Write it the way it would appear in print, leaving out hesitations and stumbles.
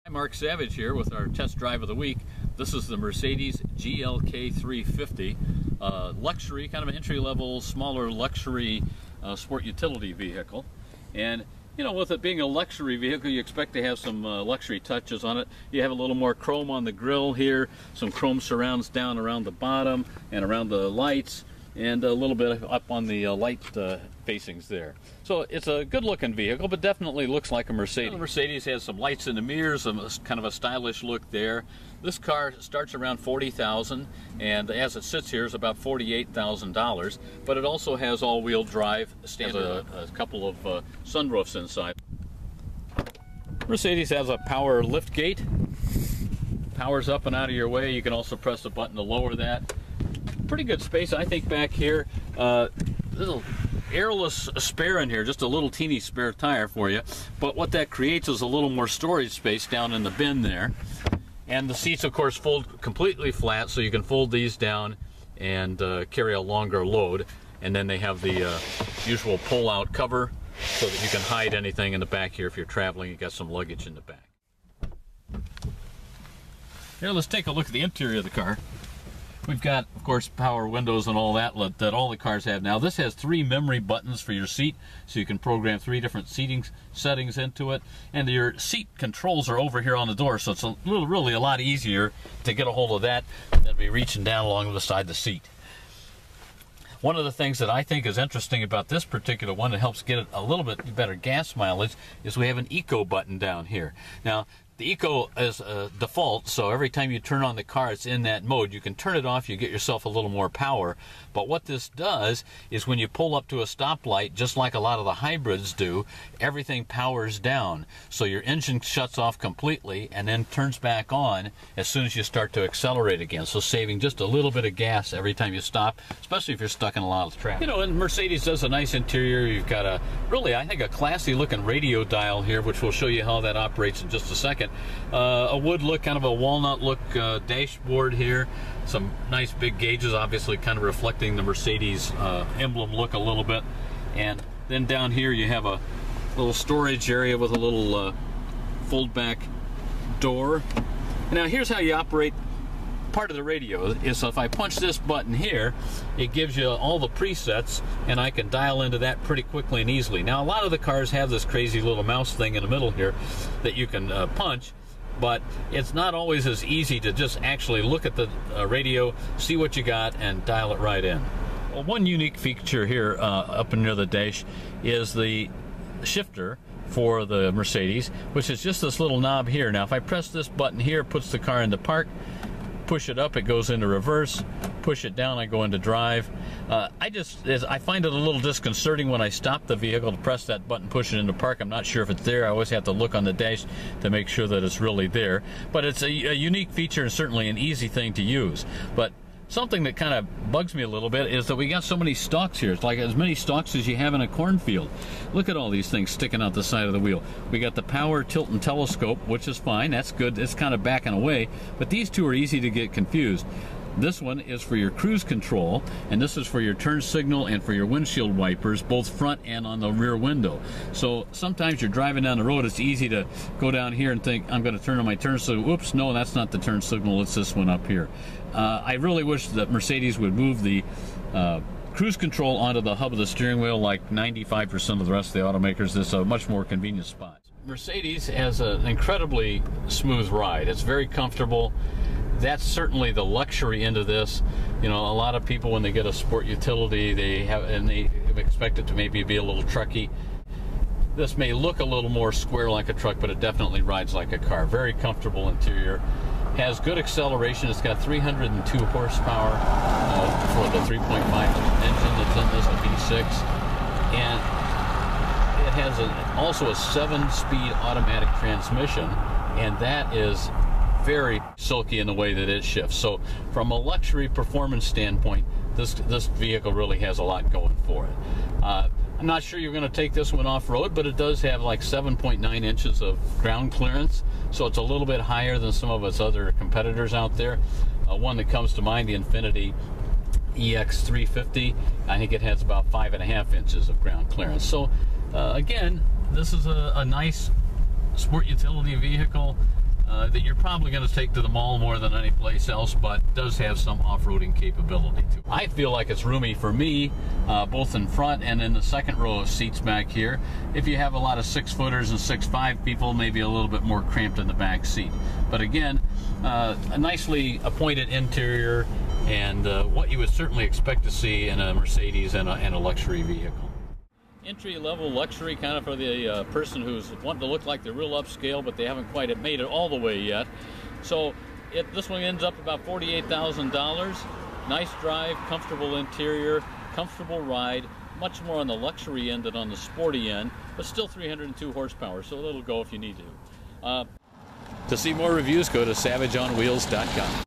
Hi, Mark Savage here with our test drive of the week. This is the Mercedes GLK 350, luxury, kind of an entry-level, smaller luxury sport utility vehicle. And you know, with it being a luxury vehicle, you expect to have some luxury touches on it. You have a little more chrome on the grille here, some chrome surrounds down around the bottom and around the lights, and a little bit up on the light facings there. So it's a good-looking vehicle, but definitely looks like a Mercedes. The Mercedes has some lights in the mirrors, kind of a stylish look there. This car starts around $40,000, and as it sits here is about $48,000. But it also has all-wheel drive, standard, a couple of sunroofs inside. Mercedes has a power lift gate. Powers up and out of your way. You can also press a button to lower that. Pretty good space, I think, back here. Little airless spare in here, just a little teeny spare tire for you. But what that creates is a little more storage space down in the bin there. And the seats, of course, fold completely flat, so you can fold these down and carry a longer load. And then they have the usual pull-out cover so that you can hide anything in the back here if you're traveling. You got some luggage in the back. Here, let's take a look at the interior of the car. We've got, of course, power windows and all that all the cars have now. This has 3 memory buttons for your seat, so you can program 3 different seating settings into it. And your seat controls are over here on the door, so it's really a lot easier to get a hold of that than be reaching down along the side of the seat. One of the things that I think is interesting about this particular one that helps get it a little bit better gas mileage is we have an Eco button down here. Now, the Eco is a default, so every time you turn on the car, it's in that mode. You can turn it off, you get yourself a little more power. But what this does is when you pull up to a stoplight, just like a lot of the hybrids do, everything powers down. So your engine shuts off completely and then turns back on as soon as you start to accelerate again. So saving just a little bit of gas every time you stop, especially if you're stuck in a lot of traffic. You know, and Mercedes does a nice interior. You've got a really, I think, a classy looking radio dial here, which will show you how that operates in just a second. A wood look, kind of a walnut look dashboard here. Some nice big gauges, obviously kind of reflecting the Mercedes emblem look a little bit. And then down here you have a little storage area with a little fold back door. Now here's how you operate part of the radio. Is if I punch this button here, it gives you all the presets, and I can dial into that pretty quickly and easily. Now a lot of the cars have this crazy little mouse thing in the middle here that you can punch, but it's not always as easy to just actually look at the radio, see what you got, and dial it right in. Well, one unique feature here up near the dash is the shifter for the Mercedes, which is just this little knob here. Now if I press this button here, it puts the car into park. Push it up, it goes into reverse. Push it down, I go into drive. I find it a little disconcerting when I stop the vehicle to press that button, push it into park. I'm not sure if it's there. I always have to look on the dash to make sure that it's really there. But it's a unique feature and certainly an easy thing to use. But something that kind of bugs me a little bit is that we got so many stalks here. It's like as many stalks as you have in a cornfield. Look at all these things sticking out the side of the wheel. We got the power tilt and telescope, which is fine. That's good. It's kind of backing away. But these two are easy to get confused. This one is for your cruise control, and this is for your turn signal and for your windshield wipers, both front and on the rear window. So sometimes you're driving down the road, it's easy to go down here and think, I'm going to turn on my turn signal. Oops, no, that's not the turn signal, it's this one up here. I really wish that Mercedes would move the cruise control onto the hub of the steering wheel like 95% of the rest of the automakers. It's a much more convenient spot. Mercedes has an incredibly smooth ride. It's very comfortable. That's certainly the luxury end of this. You know, a lot of people when they get a sport utility, they expect it to maybe be a little trucky. This may look a little more square like a truck, but it definitely rides like a car. Very comfortable interior. Has good acceleration. It's got 302 horsepower for the 3.5 engine that's in this, a V6. And it has also a 7-speed automatic transmission, and that is very silky in the way that it shifts. So from a luxury performance standpoint, this vehicle really has a lot going for it. I'm not sure you're going to take this one off-road, but it does have like 7.9 inches of ground clearance, so it's a little bit higher than some of its other competitors out there. One that comes to mind, the Infiniti EX350, I think it has about 5.5 inches of ground clearance. So again, this is a nice sport utility vehicle. that you're probably going to take to the mall more than any place else, but does have some off-roading capability too. I feel like it's roomy for me, both in front and in the second row of seats back here. If you have a lot of 6-footers and 6'5" people, maybe a little bit more cramped in the back seat. But again, a nicely appointed interior, and what you would certainly expect to see in a Mercedes and a luxury vehicle. Entry-level luxury, kind of for the person who's wanting to look like they're real upscale, but they haven't quite made it all the way yet. So this one ends up about $48,000. Nice drive, comfortable interior, comfortable ride, much more on the luxury end than on the sporty end, but still 302 horsepower, so it'll go if you need to. To see more reviews, go to savageonwheels.com.